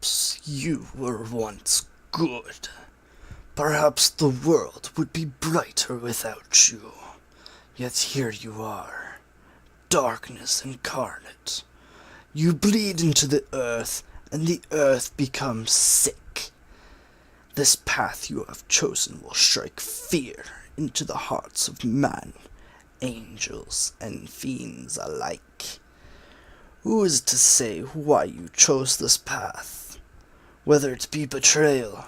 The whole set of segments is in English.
Perhaps you were once good. Perhaps the world would be brighter without you. Yet here you are, darkness incarnate. You bleed into the earth, and the earth becomes sick. This path you have chosen will strike fear into the hearts of man, angels, and fiends alike. Who is to say why you chose this path? Whether it be betrayal,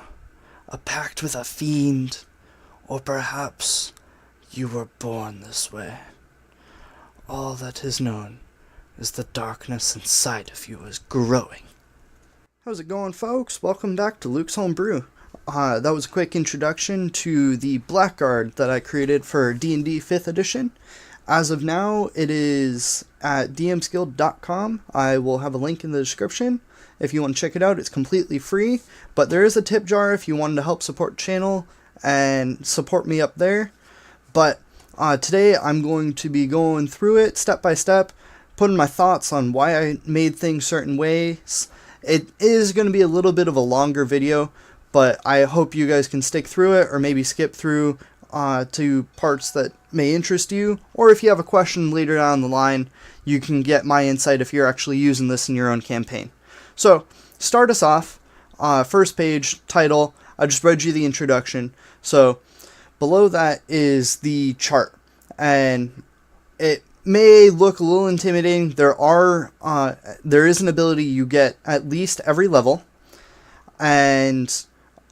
a pact with a fiend, or perhaps you were born this way. All that is known is the darkness inside of you is growing. How's it going, folks? Welcome back to Luke's Homebrew. That was a quick introduction to the Blackguard that I created for D&D 5th edition. As of now, it is at dmsguild.com. I will have a link in the description. If you want to check it out, it's completely free. But there is a tip jar if you wanted to help support the channel and support me up there. But today I'm going to be going through it step by step, putting my thoughts on why I made things certain ways. It is going to be a little bit of a longer video, but I hope you guys can stick through it or maybe skip through to parts that may interest you. Or if you have a question later down the line, you can get my insight if you're actually using this in your own campaign. So, start us off. First page, title. I just read you the introduction. So, below that is the chart. And it may look a little intimidating. There is an ability you get at least every level. And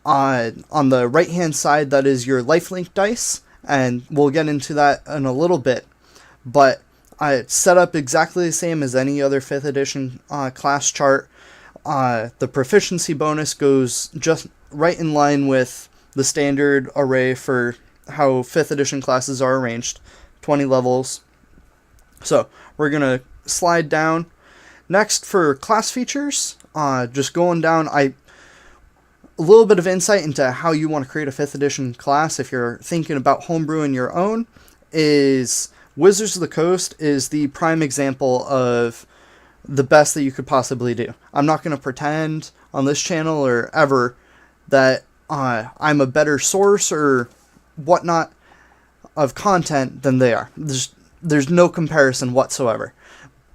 on the right hand side, that is your lifelink dice, and we'll get into that in a little bit. But it's set up exactly the same as any other 5th edition class chart. The proficiency bonus goes just right in line with the standard array for how 5th edition classes are arranged, 20 levels. So we're going to slide down. Next, for class features, just going down, a little bit of insight into how you want to create a 5th edition class if you're thinking about homebrewing your own is Wizards of the Coast is the prime example of the best that you could possibly do. I'm not going to pretend on this channel or ever that I'm a better source or whatnot of content than they are. There's no comparison whatsoever.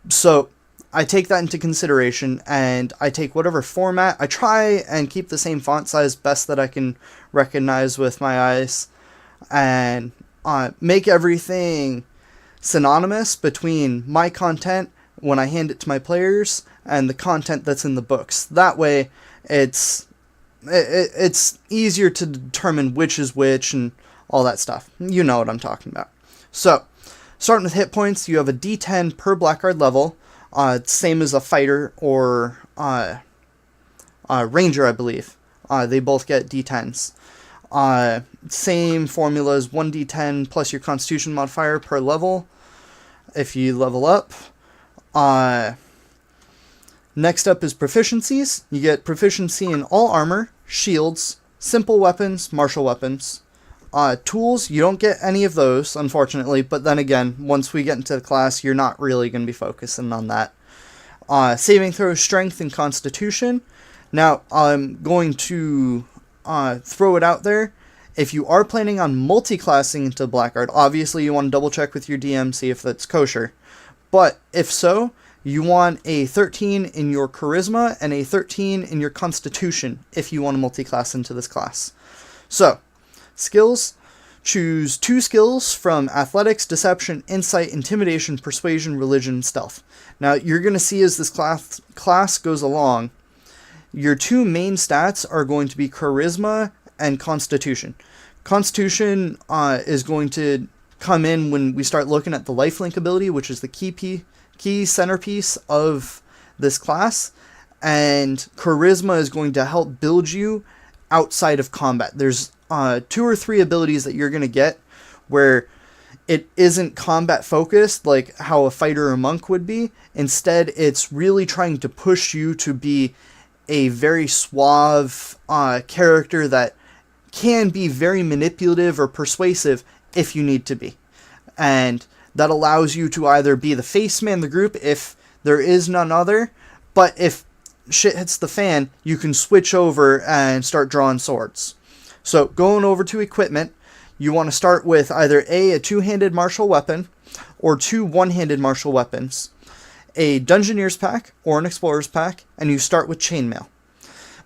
So I take that into consideration, and I take whatever format. I try and keep the same font size best that I can recognize with my eyes, and make everything synonymous between my content when I hand it to my players and the content that's in the books. That way, it's easier to determine which is which and all that stuff. You know what I'm talking about. So, starting with hit points, you have a D10 per Blackguard level. Same as a fighter or ranger, I believe. They both get D10s. Same formula as 1d10 plus your constitution modifier per level if you level up. Next up is proficiencies. You get proficiency in all armor, shields, simple weapons, martial weapons. Tools, you don't get any of those, unfortunately, but then again, once we get into the class, you're not really going to be focusing on that. Saving throw, strength, and constitution. Now, I'm going to throw it out there. If you are planning on multi-classing into Blackguard, obviously you want to double check with your DM, see if that's kosher. But if so, you want a 13 in your charisma and a 13 in your constitution if you want to multi-class into this class. So, skills, choose 2 skills from athletics, deception, insight, intimidation, persuasion, religion, and stealth. Now, you're going to see as this class goes along, your 2 main stats are going to be charisma and constitution. Constitution is going to come in when we start looking at the lifelink ability, which is the key centerpiece of this class, and charisma is going to help build you outside of combat. There's 2 or 3 abilities that you're going to get where it isn't combat focused like how a fighter or monk would be. Instead, it's really trying to push you to be a very suave character that can be very manipulative or persuasive if you need to be. And that allows you to either be the face man of the group if there is none other, but if shit hits the fan, you can switch over and start drawing swords. So going over to equipment, you want to start with either a two-handed martial weapon or two one-handed martial weapons, a Dungeoneer's pack or an Explorer's pack, and you start with chainmail.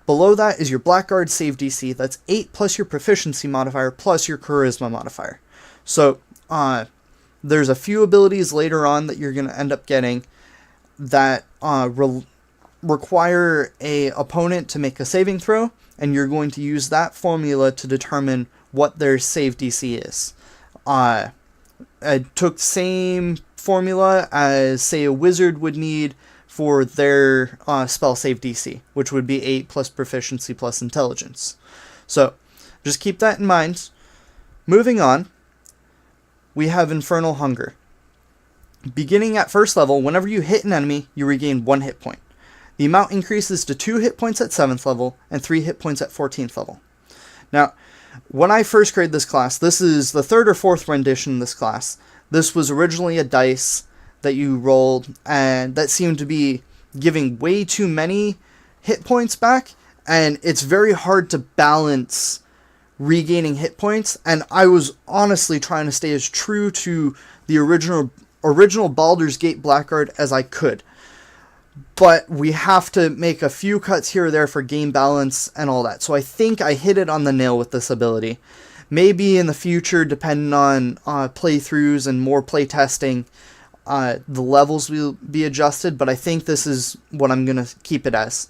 Below that is your Blackguard save DC. That's 8 plus your proficiency modifier plus your charisma modifier. So there's a few abilities later on that you're going to end up getting that require a opponent to make a saving throw, and you're going to use that formula to determine what their save DC is. I took the same formula as, say, a wizard would need for their spell save DC, which would be 8 plus proficiency plus intelligence. So just keep that in mind. Moving on, we have Infernal Hunger. Beginning at first level, whenever you hit an enemy, you regain 1 hit point. The amount increases to 2 hit points at 7th level and 3 hit points at 14th level. Now, when I first created this class, this is the 3rd or 4th rendition of this class. This was originally a dice that you rolled, and that seemed to be giving way too many hit points back, and it's very hard to balance regaining hit points, and I was honestly trying to stay as true to the original Baldur's Gate Blackguard as I could. But we have to make a few cuts here or there for game balance and all that. So I think I hit it on the nail with this ability. Maybe in the future, depending on playthroughs and more playtesting, the levels will be adjusted, but I think this is what I'm going to keep it as.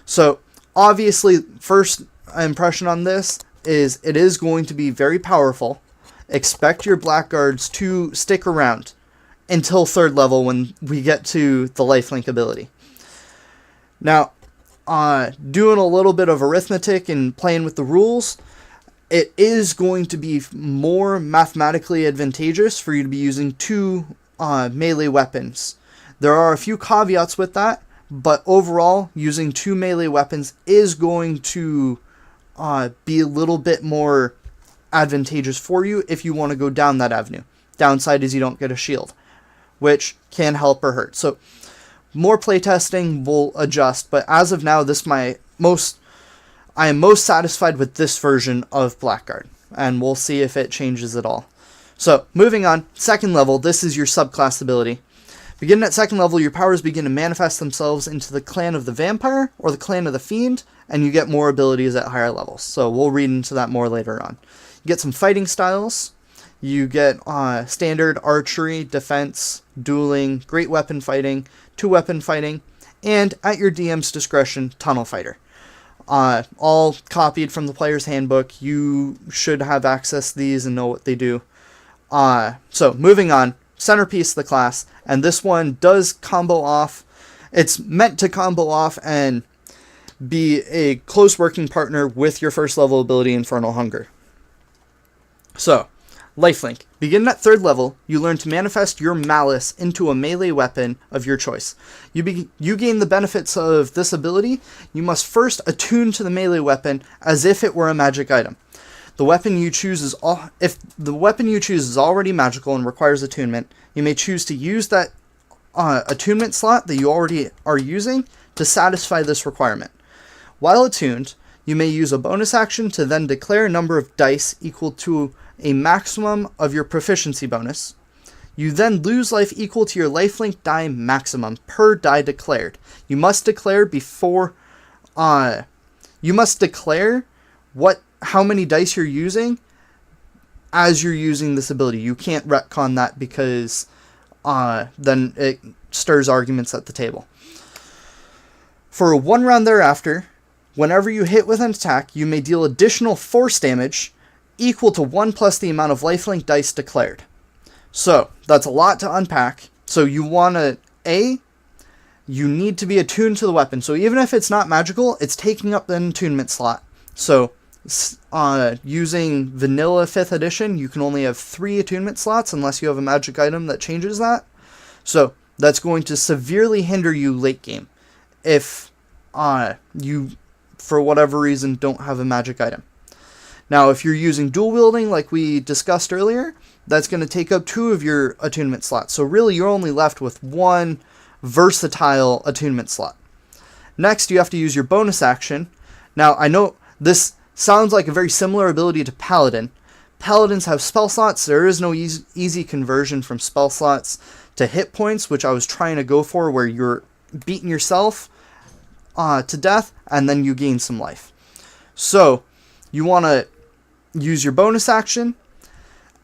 So obviously, first impression on this is it is going to be very powerful. Expect your Blackguards to stick around until 3rd level when we get to the lifelink ability. Now, doing a little bit of arithmetic and playing with the rules, it is going to be more mathematically advantageous for you to be using 2 melee weapons. There are a few caveats with that, but overall, using 2 melee weapons is going to be a little bit more advantageous for you if you want to go down that avenue. Downside is you don't get a shield, which can help or hurt. So more playtesting will adjust, but as of now, I am most satisfied with this version of Blackguard, and we'll see if it changes at all. So moving on, 2nd level, this is your subclass ability. Beginning at 2nd level, your powers begin to manifest themselves into the clan of the vampire or the clan of the fiend, and you get more abilities at higher levels. So we'll read into that more later on. You get some fighting styles. You get standard archery, defense, dueling, great weapon fighting, 2-weapon fighting, and at your DM's discretion, tunnel fighter. All copied from the player's handbook. You should have access to these and know what they do. So moving on, centerpiece of the class, and this one does combo off. It's meant to combo off and be a close working partner with your 1st level ability, Infernal Hunger. So, lifelink. Begin at 3rd level, you learn to manifest your malice into a melee weapon of your choice. You gain the benefits of this ability. You must first attune to the melee weapon as if it were a magic item. The weapon you choose if the weapon you choose is already magical and requires attunement, you may choose to use that attunement slot that you already are using to satisfy this requirement. While attuned, you may use a bonus action to then declare a number of dice equal to a maximum of your proficiency bonus. You then lose life equal to your lifelink die maximum per die declared. You must declare how many dice you're using as you're using this ability. You can't retcon that because then it stirs arguments at the table. For 1 round thereafter, whenever you hit with an attack, you may deal additional force damage equal to 1 plus the amount of lifelink dice declared. So, that's a lot to unpack. So you want to, you need to be attuned to the weapon. So even if it's not magical, it's taking up an attunement slot. So, using vanilla 5th edition, you can only have 3 attunement slots unless you have a magic item that changes that. So, that's going to severely hinder you late game if you, for whatever reason, don't have a magic item. Now, if you're using dual wielding like we discussed earlier, that's going to take up 2 of your attunement slots. So really, you're only left with 1 versatile attunement slot. Next, you have to use your bonus action. Now, I know this sounds like a very similar ability to Paladin. Paladins have spell slots. There is no easy conversion from spell slots to hit points, which I was trying to go for, where you're beating yourself to death, and then you gain some life. So, you want to use your bonus action,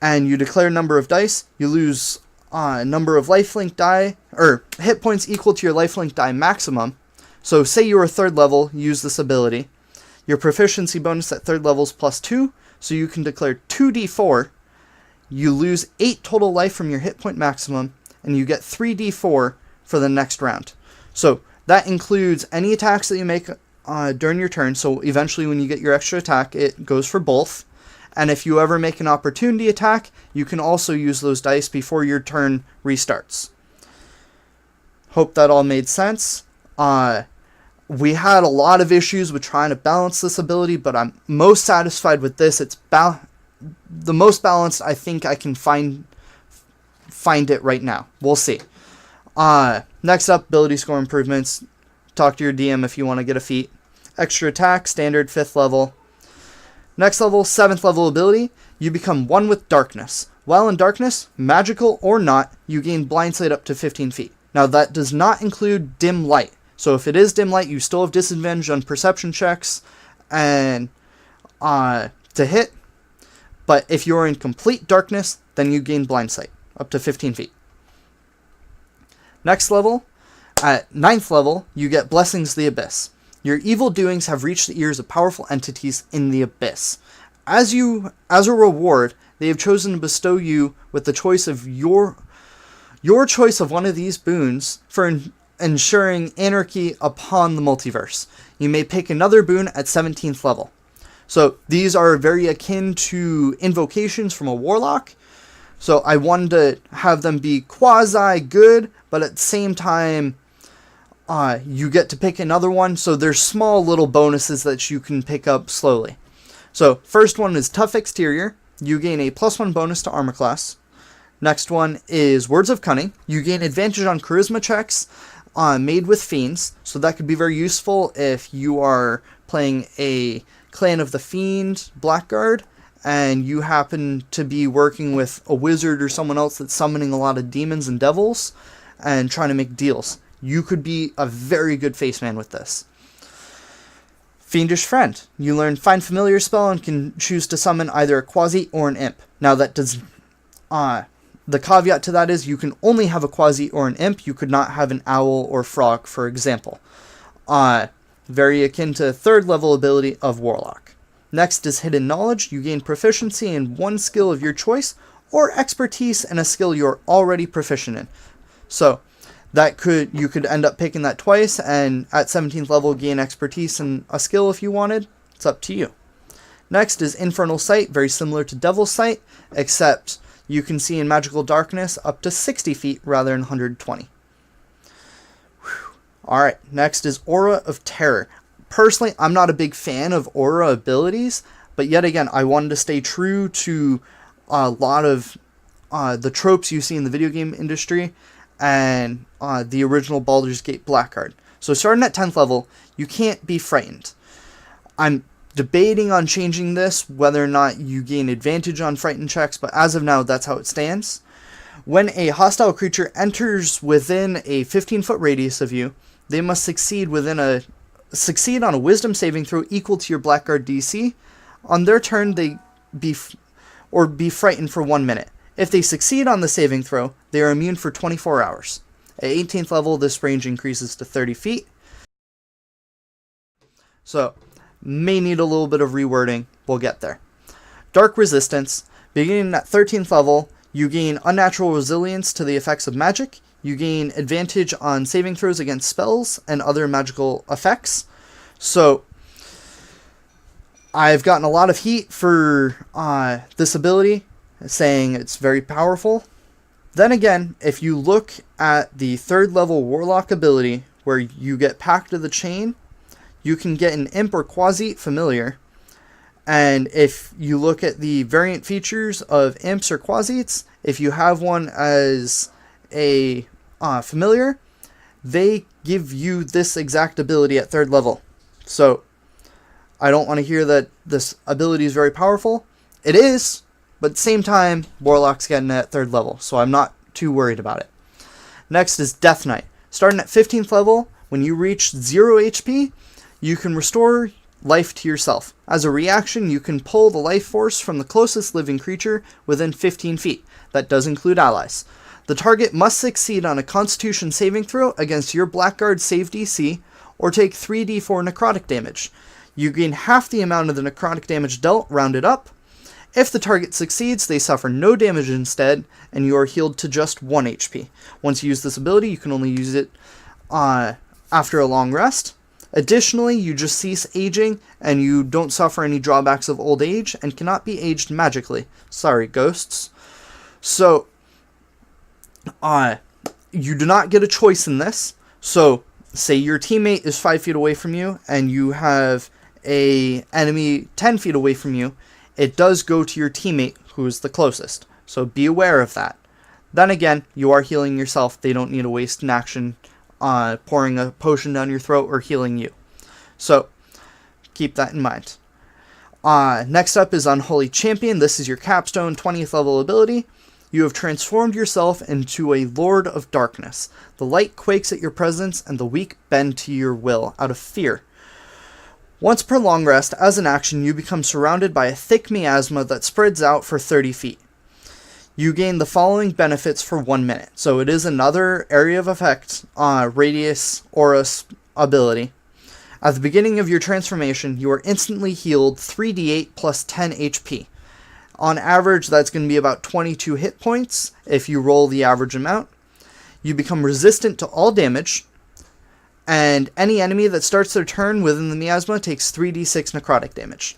and you declare a number of dice. You lose a number of lifelink die, or hit points equal to your lifelink die maximum. So say you were 3rd level, use this ability. Your proficiency bonus at 3rd level is +2, so you can declare 2d4. You lose 8 total life from your hit point maximum, and you get 3d4 for the next round. So that includes any attacks that you make during your turn, so eventually when you get your extra attack, it goes for both. And if you ever make an opportunity attack, you can also use those dice before your turn restarts. Hope that all made sense. We had a lot of issues with trying to balance this ability, but I'm most satisfied with this. It's the most balanced I think I can find it right now. We'll see. Next up, ability score improvements. Talk to your DM if you want to get a feat. Extra attack, standard 5th level. Next level, 7th level ability. You become one with darkness. While in darkness, magical or not, you gain blind sight up to 15 feet. Now that does not include dim light. So if it is dim light, you still have disadvantage on perception checks and to hit. But if you're in complete darkness, then you gain blind sight up to 15 feet. Next level, at 9th level, you get Blessings of the Abyss. Your evil doings have reached the ears of powerful entities in the Abyss. As a reward, they have chosen to bestow you with the choice of your choice of one of these boons for ensuring anarchy upon the multiverse. You may pick another boon at 17th level. So these are very akin to invocations from a warlock. So I wanted to have them be quasi-good, but at the same time, you get to pick another one. So there's small little bonuses that you can pick up slowly. So first one is Tough Exterior. You gain a +1 bonus to armor class. Next one is Words of Cunning. You gain advantage on charisma checks made with fiends. So that could be very useful if you are playing a clan of the Fiend, Blackguard, and you happen to be working with a wizard or someone else that's summoning a lot of demons and devils and trying to make deals. You could be a very good face man with this. Fiendish Friend. You learn Find Familiar spell and can choose to summon either a quasi or an imp. Now that does... the caveat to that is you can only have a quasi or an imp. You could not have an owl or frog, for example. Very akin to 3rd level ability of Warlock. Next is Hidden Knowledge. You gain proficiency in one skill of your choice or expertise in a skill you're already proficient in. So you could end up picking that twice and at 17th level gain expertise in a skill if you wanted. It's up to you. Next is Infernal Sight, very similar to Devil's Sight, except you can see in magical darkness up to 60 feet rather than 120. Alright, next is Aura of Terror. Personally, I'm not a big fan of aura abilities, but yet again, I wanted to stay true to a lot of the tropes you see in the video game industry and the original Baldur's Gate Blackguard. So starting at 10th level, you can't be frightened. I'm debating on changing this, whether or not you gain advantage on frightened checks, but as of now, that's how it stands. When a hostile creature enters within a 15-foot radius of you, they must succeed on a wisdom saving throw equal to your Blackguard DC. On their turn, they be frightened for 1 minute. If they succeed on the saving throw, they are immune for 24 hours. At 18th level, this range increases to 30 feet. So, may need a little bit of rewording. We'll get there. Dark Resistance. Beginning at 13th level, you gain unnatural resilience to the effects of magic. You gain advantage on saving throws against spells and other magical effects. So, I've gotten a lot of heat for this ability, saying it's very powerful. Then again, if you look at the 3rd level Warlock ability, where you get Pact of the Chain, you can get an Imp or Quasi Familiar. And if you look at the variant features of Imps or Quasites, if you have one as a Familiar, they give you this exact ability at 3rd level. So, I don't want to hear that this ability is very powerful. It is, but at the same time, Warlock's getting it at 3rd level, so I'm not too worried about it. Next is Death Knight. Starting at 15th level, when you reach 0 HP, you can restore life to yourself. As a reaction, you can pull the life force from the closest living creature within 15 feet. That does include allies. The target must succeed on a Constitution saving throw against your Blackguard save DC, or take 3d4 necrotic damage. You gain half the amount of the necrotic damage dealt, rounded up. If the target succeeds, they suffer no damage instead, and you are healed to just 1 HP. Once you use this ability, you can only use it after a long rest. Additionally, you just cease aging, and you don't suffer any drawbacks of old age, and cannot be aged magically. Sorry, ghosts. So, you do not get a choice in this. So, say your teammate is 5 feet away from you, and you have a enemy 10 feet away from you, it does go to your teammate who is the closest. So be aware of that. Then again, you are healing yourself. They don't need to waste an action pouring a potion down your throat or healing you. So keep that in mind. Next up is Unholy Champion. This is your capstone 20th level ability. You have transformed yourself into a Lord of Darkness. The light quakes at your presence, and the weak bend to your will out of fear. Once per long rest, as an action, you become surrounded by a thick miasma that spreads out for 30 feet. You gain the following benefits for 1 minute. So it is another area of effect, radius aura ability. At the beginning of your transformation, you are instantly healed 3d8 plus 10 HP. On average, that's going to be about 22 hit points if you roll the average amount. You become resistant to all damage, and any enemy that starts their turn within the miasma takes 3d6 necrotic damage.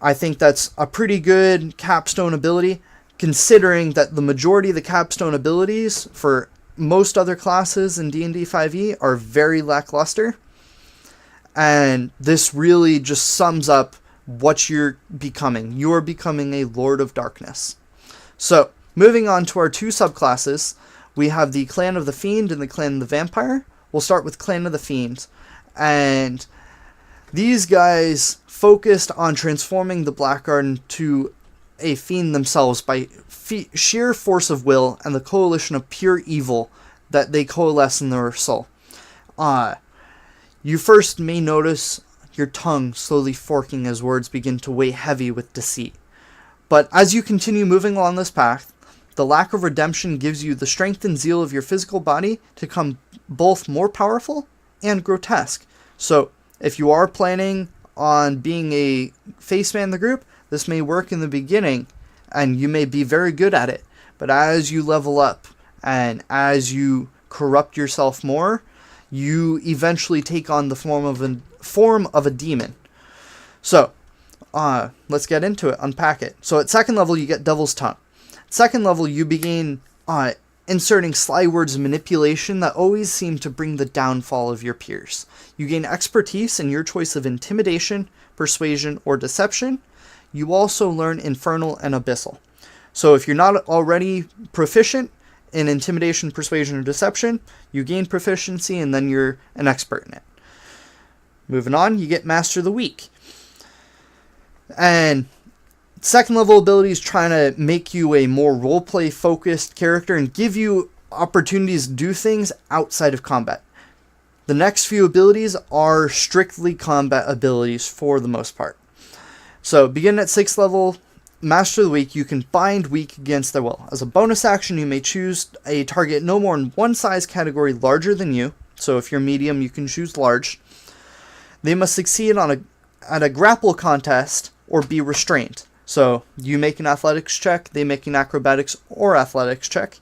I think that's a pretty good capstone ability, considering that the majority of the capstone abilities for most other classes in D&D 5e are very lackluster. And this really just sums up what you're becoming. You're becoming a Lord of Darkness. So, moving on to our 2 subclasses, we have the Clan of the Fiend and the Clan of the Vampire. We'll start with Clan of the Fiend. And these guys focused on transforming the Blackguard into a fiend themselves by sheer force of will and the coalition of pure evil that they coalesce in their soul. You first may notice your tongue slowly forking as words begin to weigh heavy with deceit. But as you continue moving along this path, the lack of redemption gives you the strength and zeal of your physical body to become both more powerful and grotesque. So, if you are planning on being a face man in the group, this may work in the beginning, and you may be very good at it. But as you level up, and as you corrupt yourself more, you eventually take on the form of a demon. So, let's get into it, unpack it. So at 2nd level, you get Devil's Tongue. 2nd level, you begin inserting sly words of manipulation that always seem to bring the downfall of your peers. You gain expertise in your choice of intimidation, persuasion, or deception. You also learn Infernal and Abyssal. So if you're not already proficient in intimidation, persuasion, or deception, you gain proficiency and then you're an expert in it. Moving on, you get Master the Weak. And 2nd level abilities trying to make you a more roleplay focused character and give you opportunities to do things outside of combat. The next few abilities are strictly combat abilities for the most part. So begin at 6th level, Master the Weak, you can bind weak against their will. As a bonus action, you may choose a target no more than one size category larger than you. So if you're medium, you can choose large. They must succeed at a grapple contest or be restrained. So you make an athletics check, they make an acrobatics or athletics check.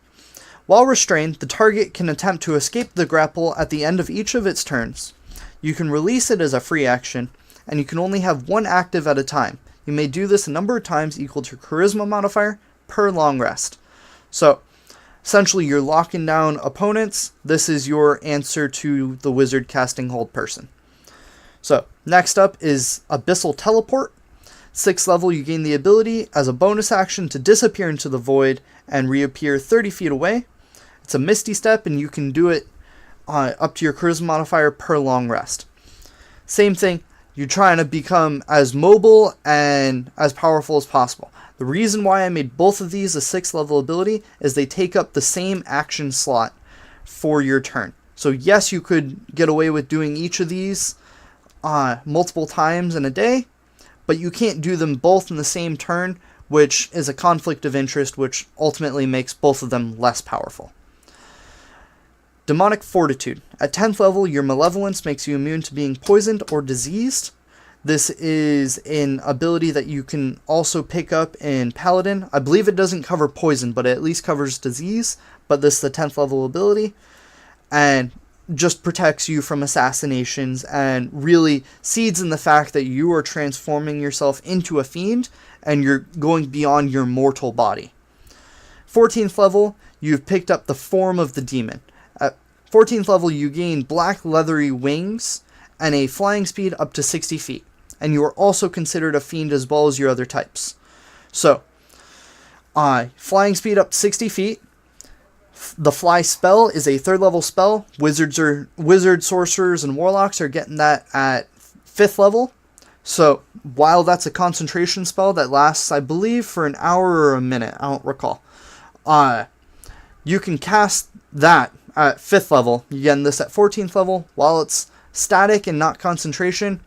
While restrained, the target can attempt to escape the grapple at the end of each of its turns. You can release it as a free action, and you can only have one active at a time. You may do this a number of times equal to your charisma modifier per long rest. So, essentially you're locking down opponents. This is your answer to the wizard casting hold person. So, next up is Abyssal Teleport. 6th level, you gain the ability as a bonus action to disappear into the void and reappear 30 feet away. It's a Misty Step, and you can do it up to your charisma modifier per long rest. Same thing, you're trying to become as mobile and as powerful as possible. The reason why I made both of these a 6th level ability is they take up the same action slot for your turn. So yes, you could get away with doing each of these multiple times in a day, but you can't do them both in the same turn, which is a conflict of interest, which ultimately makes both of them less powerful. Demonic Fortitude. At 10th level, your malevolence makes you immune to being poisoned or diseased. This is an ability that you can also pick up in Paladin. I believe it doesn't cover poison, but it at least covers disease, but this is the 10th level ability, and just protects you from assassinations, and really seeds in the fact that you are transforming yourself into a fiend, and you're going beyond your mortal body. 14th level, you've picked up the form of the demon. At 14th level, you gain black leathery wings and a flying speed up to 60 feet. And you are also considered a fiend as well as your other types. So, flying speed up to 60 feet. The fly spell is a 3rd level spell. Wizards, sorcerers, and warlocks are getting that at 5th level. So, while that's a concentration spell that lasts, I believe, for an hour or a minute, I don't recall. You can cast that at 5th level. You get this at 14th level. While it's static and not concentration,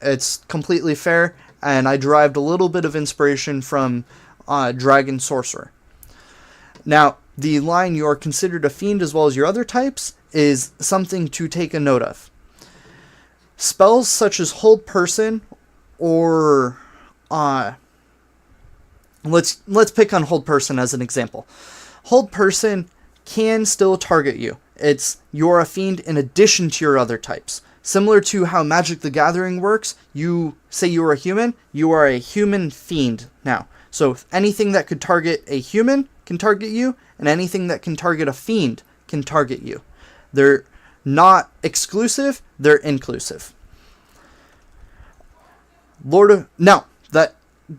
it's completely fair, and I derived a little bit of inspiration from Dragon Sorcerer. Now, the line "you are considered a fiend as well as your other types" is something to take a note of. Spells such as Hold Person, or let's pick on Hold Person as an example. Hold Person can still target you. You're a fiend in addition to your other types. Similar to how Magic the Gathering works, you say you are a human, you are a human fiend now. So anything that could target a human can target you, and anything that can target a fiend can target you. They're not exclusive, they're inclusive. Now, that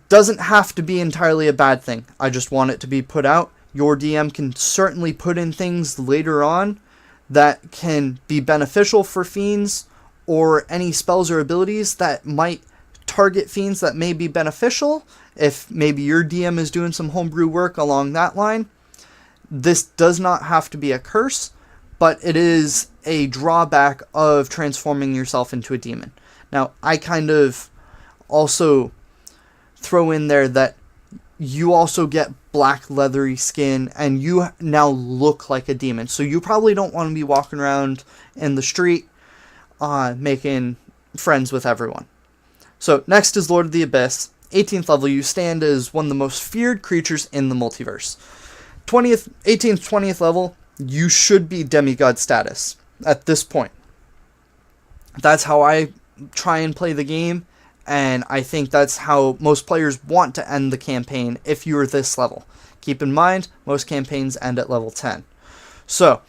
doesn't have to be entirely a bad thing. I just want it to be put out. Your DM can certainly put in things later on that can be beneficial for fiends, or any spells or abilities that might target fiends that may be beneficial. If maybe your DM is doing some homebrew work along that line, this does not have to be a curse, but it is a drawback of transforming yourself into a demon. Now, I kind of also throw in there that you also get black leathery skin, and you now look like a demon. So you probably don't want to be walking around in the street making friends with everyone. So next is Lord of the Abyss. 18th level, you stand as one of the most feared creatures in the multiverse. 18th, 20th level, you should be demigod status at this point. That's how I try and play the game, and I think that's how most players want to end the campaign if you're this level. Keep in mind, most campaigns end at level 10. So,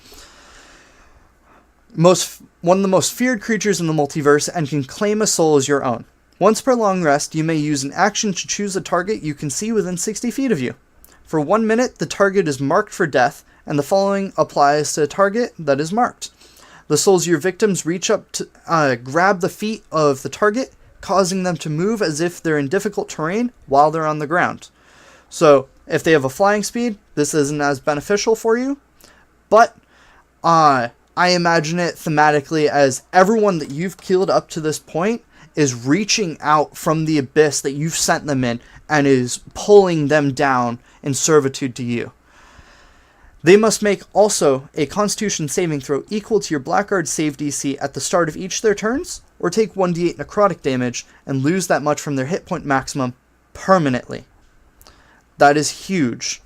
one of the most feared creatures in the multiverse, and can claim a soul as your own. Once per long rest, you may use an action to choose a target you can see within 60 feet of you. For 1 minute, the target is marked for death, and the following applies to a target that is marked. The souls of your victims reach up to grab the feet of the target, causing them to move as if they're in difficult terrain while they're on the ground. So, if they have a flying speed, this isn't as beneficial for you, but I imagine it thematically as everyone that you've killed up to this point is reaching out from the abyss that you've sent them in and is pulling them down in servitude to you. They must make also a Constitution saving throw equal to your Blackguard save DC at the start of each of their turns, or take 1d8 necrotic damage and lose that much from their hit point maximum permanently. That is huge.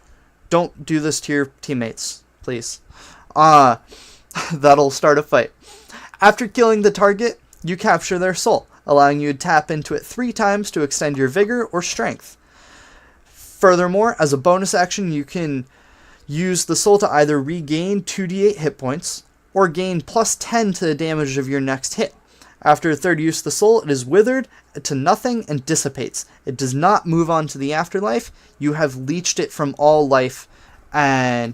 Don't do this to your teammates, please. That'll start a fight. After killing the target, you capture their soul, allowing you to tap into it 3 times to extend your vigor or strength. Furthermore, as a bonus action, you can use the soul to either regain 2d8 hit points, or gain plus 10 to the damage of your next hit. After a third use of the soul, it is withered to nothing and dissipates. It does not move on to the afterlife. You have leached it from all life, and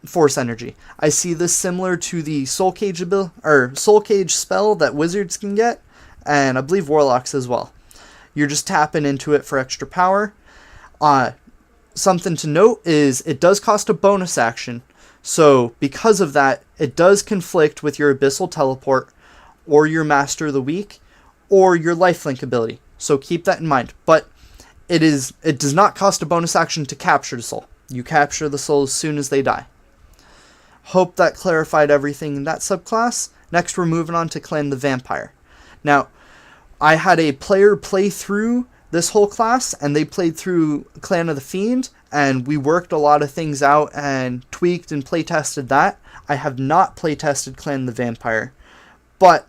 force energy. I see this similar to the soul cage spell that wizards can get, and I believe warlocks as well. You're just tapping into it for extra power. Something to note is it does cost a bonus action, so because of that, it does conflict with your Abyssal Teleport, or your Master of the Week, or your Lifelink ability. So keep that in mind. But it does not cost a bonus action to capture the soul. You capture the soul as soon as they die. Hope that clarified everything in that subclass. Next, we're moving on to Clan the Vampire. Now, I had a player play through this whole class, and they played through Clan of the Fiend, and we worked a lot of things out and tweaked and playtested that. I have not playtested Clan the Vampire, but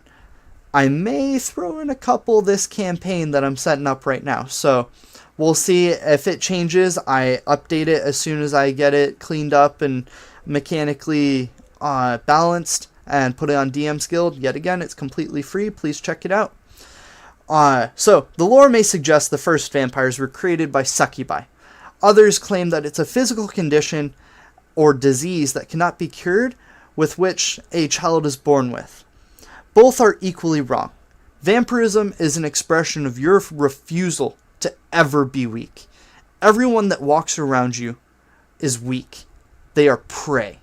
I may throw in a couple this campaign that I'm setting up right now. So we'll see if it changes. I update it as soon as I get it cleaned up and mechanically balanced and put it on DM's Guild. Yet again, it's completely free. Please check it out. So the lore may suggest the first vampires were created by succubi. Others claim that it's a physical condition or disease that cannot be cured, with which a child is born with. Both are equally wrong. Vampirism is an expression of your refusal to ever be weak. Everyone that walks around you is weak. They are prey.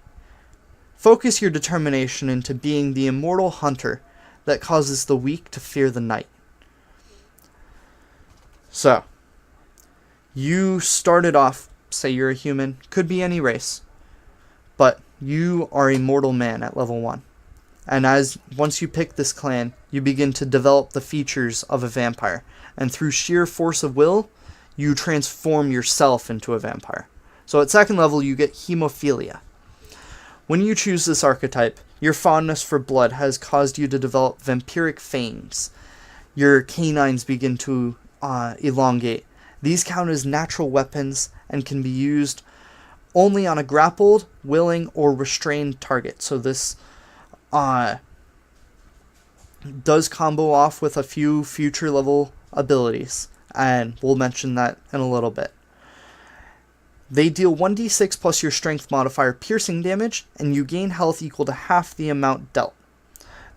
Focus your determination into being the immortal hunter that causes the weak to fear the night. So, you started off, say you're a human, could be any race, but you are a mortal man at level 1. And once you pick this clan, you begin to develop the features of a vampire. And through sheer force of will, you transform yourself into a vampire. So at 2nd level, you get hemophilia. When you choose this archetype, your fondness for blood has caused you to develop vampiric fangs. Your canines begin to elongate. These count as natural weapons and can be used only on a grappled, willing, or restrained target. So this does combo off with a few future level abilities, and we'll mention that in a little bit. They deal 1d6 plus your strength modifier piercing damage, and you gain health equal to half the amount dealt.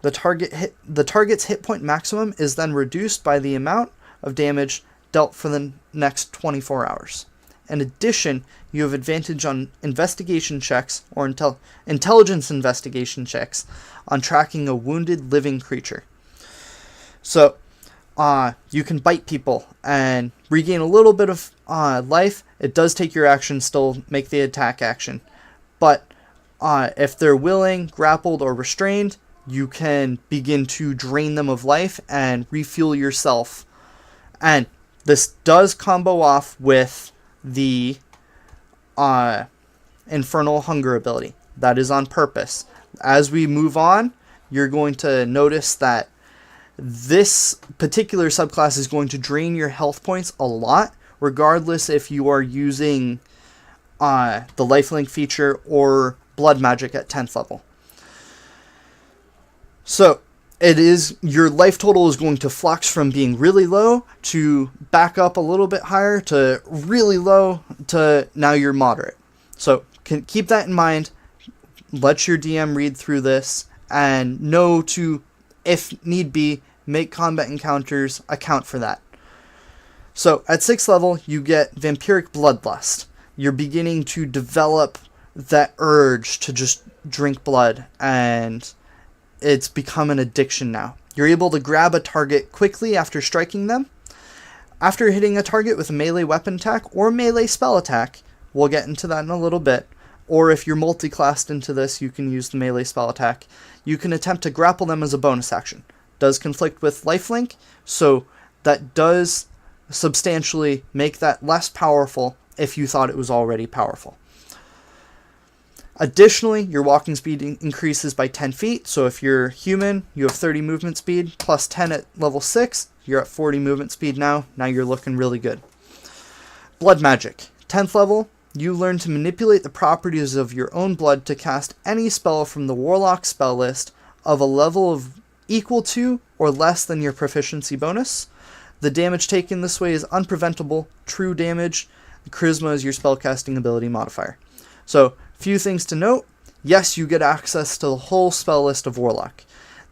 The target's hit point maximum is then reduced by the amount of damage dealt for the next 24 hours. In addition, you have advantage on investigation checks or intelligence investigation checks on tracking a wounded living creature. So, you can bite people and regain a little bit of life. It does take your action, still make the attack action. But if they're willing, grappled, or restrained, you can begin to drain them of life and refuel yourself. And this does combo off with the Infernal Hunger ability. That is on purpose. As we move on, you're going to notice that this particular subclass is going to drain your health points a lot, regardless if you are using the lifelink feature or blood magic at 10th level. So, your life total is going to flux from being really low to back up a little bit higher to really low to now you're moderate. So keep that in mind. Let your DM read through this and know to, if need be, make combat encounters account for that. So at 6th level, you get Vampiric Bloodlust. You're beginning to develop that urge to just drink blood, and it's become an addiction now. You're able to grab a target quickly after striking them. After hitting a target with a melee weapon attack or melee spell attack, we'll get into that in a little bit, or if you're multi-classed into this, you can use the melee spell attack. You can attempt to grapple them as a bonus action. Does conflict with lifelink, so that does substantially make that less powerful if you thought it was already powerful. Additionally, your walking speed increases by 10 feet, so if you're human, you have 30 movement speed, plus 10 at level 6, you're at 40 movement speed now you're looking really good. Blood magic. 10th level, you learn to manipulate the properties of your own blood to cast any spell from the Warlock spell list of a level of equal to or less than your proficiency bonus. The damage taken this way is unpreventable, true damage. Charisma is your spellcasting ability modifier. So, Few things to note. Yes, you get access to the whole spell list of Warlock.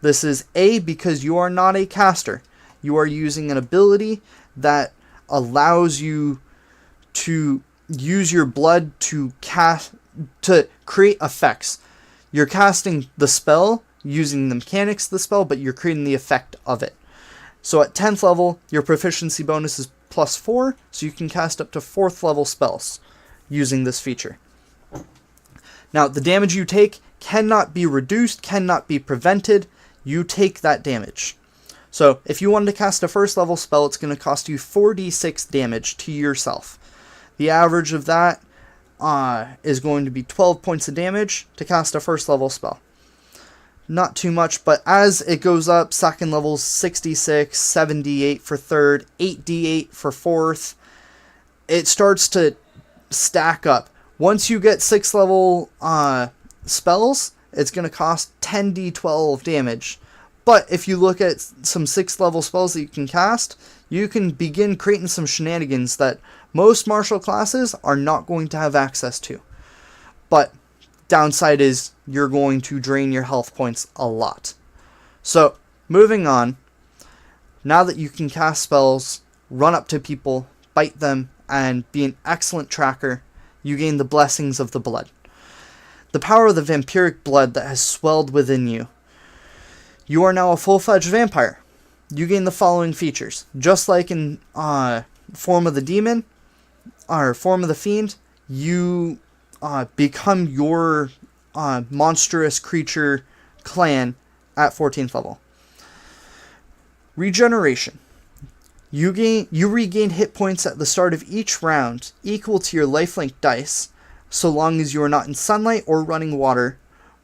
This is A, because you are not a caster. You are using an ability that allows you to use your blood to create effects. You're casting the spell using the mechanics of the spell, but you're creating the effect of it. So at 10th level, your proficiency bonus is +4, so you can cast up to 4th level spells using this feature. Now, the damage you take cannot be reduced, cannot be prevented. You take that damage. So, if you wanted to cast a 1st level spell, it's going to cost you 4d6 damage to yourself. The average of that is going to be 12 points of damage to cast a 1st level spell. Not too much, but as it goes up, 2nd level 66, 7d8 for 3rd, 8d8 for 4th, it starts to stack up. Once you get 6th level spells, it's going to cost 10d12 damage. But if you look at some 6th level spells that you can cast, you can begin creating some shenanigans that most martial classes are not going to have access to. But downside is you're going to drain your health points a lot. So, moving on, now that you can cast spells, run up to people, bite them, and be an excellent tracker, you gain the blessings of the blood. The power of the vampiric blood that has swelled within you. You are now a full-fledged vampire. You gain the following features. Just like in form of the demon, or form of the fiend, you become your monstrous creature clan at 14th level. Regeneration. You regain hit points at the start of each round equal to your lifelink dice, so long as you are not in sunlight or running water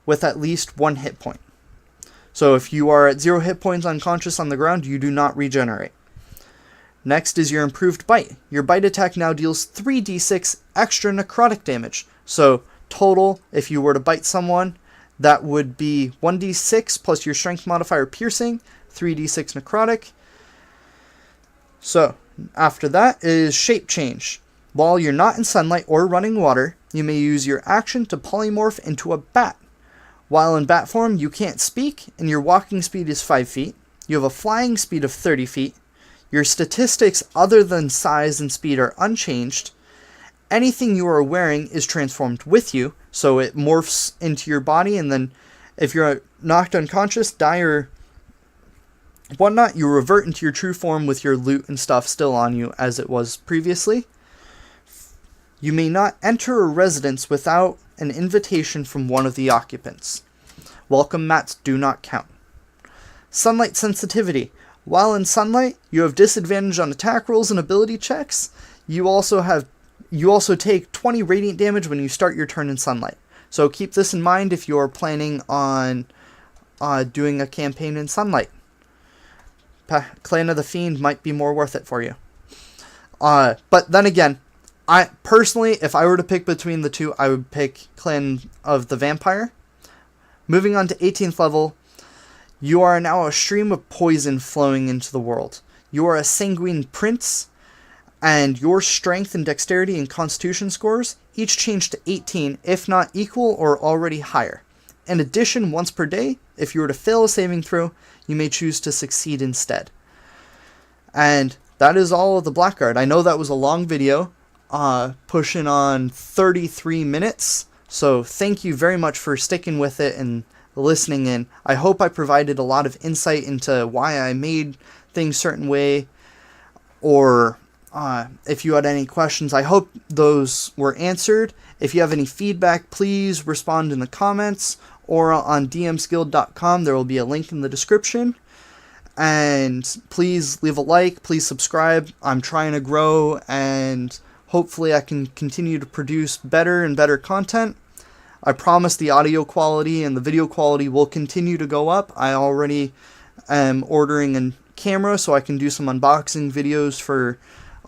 with at least 1 hit point. So if you are at 0 hit points unconscious on the ground, you do not regenerate. Next is your improved bite. Your bite attack now deals 3d6 extra necrotic damage. So total, if you were to bite someone, that would be 1d6 plus your strength modifier piercing, 3d6 necrotic. So, after that is shape change. While you're not in sunlight or running water, you may use your action to polymorph into a bat. While in bat form, you can't speak, and your walking speed is 5 feet. You have a flying speed of 30 feet. Your statistics other than size and speed are unchanged. Anything you are wearing is transformed with you, so it morphs into your body, and then if you're knocked unconscious, die, or whatnot, you revert into your true form with your loot and stuff still on you as it was previously. You may not enter a residence without an invitation from one of the occupants. Welcome mats do not count. Sunlight sensitivity. While in sunlight, you have disadvantage on attack rolls and ability checks. You also take 20 radiant damage when you start your turn in sunlight. So keep this in mind if you're planning on doing a campaign in sunlight. Clan of the Fiend might be more worth it for you. But then again, I personally, if I were to pick between the two, I would pick Clan of the Vampire. Moving on to 18th level, you are now a stream of poison flowing into the world. You are a sanguine prince, and your strength and dexterity and constitution scores each change to 18, if not equal or already higher. In addition, once per day, if you were to fail a saving throw, you may choose to succeed instead. And that is all of the Blackguard. I know that was a long video, pushing on 33 minutes, so thank you very much for sticking with it and listening in. I hope I provided a lot of insight into why I made things certain way, or if you had any questions, I hope those were answered. If you have any feedback, please respond in the comments or on dmsguild.com. There will be a link in the description. And please leave a like, please subscribe. I'm trying to grow, and hopefully I can continue to produce better and better content. I promise the audio quality and the video quality will continue to go up. I already am ordering a camera so I can do some unboxing videos for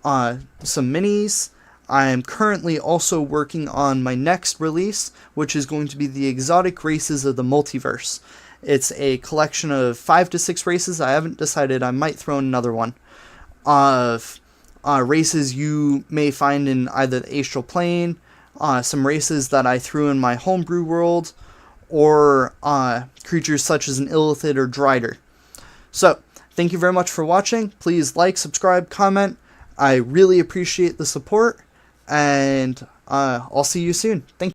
some minis. I am currently also working on my next release, which is going to be the Exotic Races of the Multiverse. It's a collection of 5 to 6 races. I haven't decided. I might throw in another one of races you may find in either the astral plane, some races that I threw in my homebrew world, or creatures such as an Illithid or Drider. So, thank you very much for watching. Please like, subscribe, comment. I really appreciate the support, and I'll see you soon. Thank you.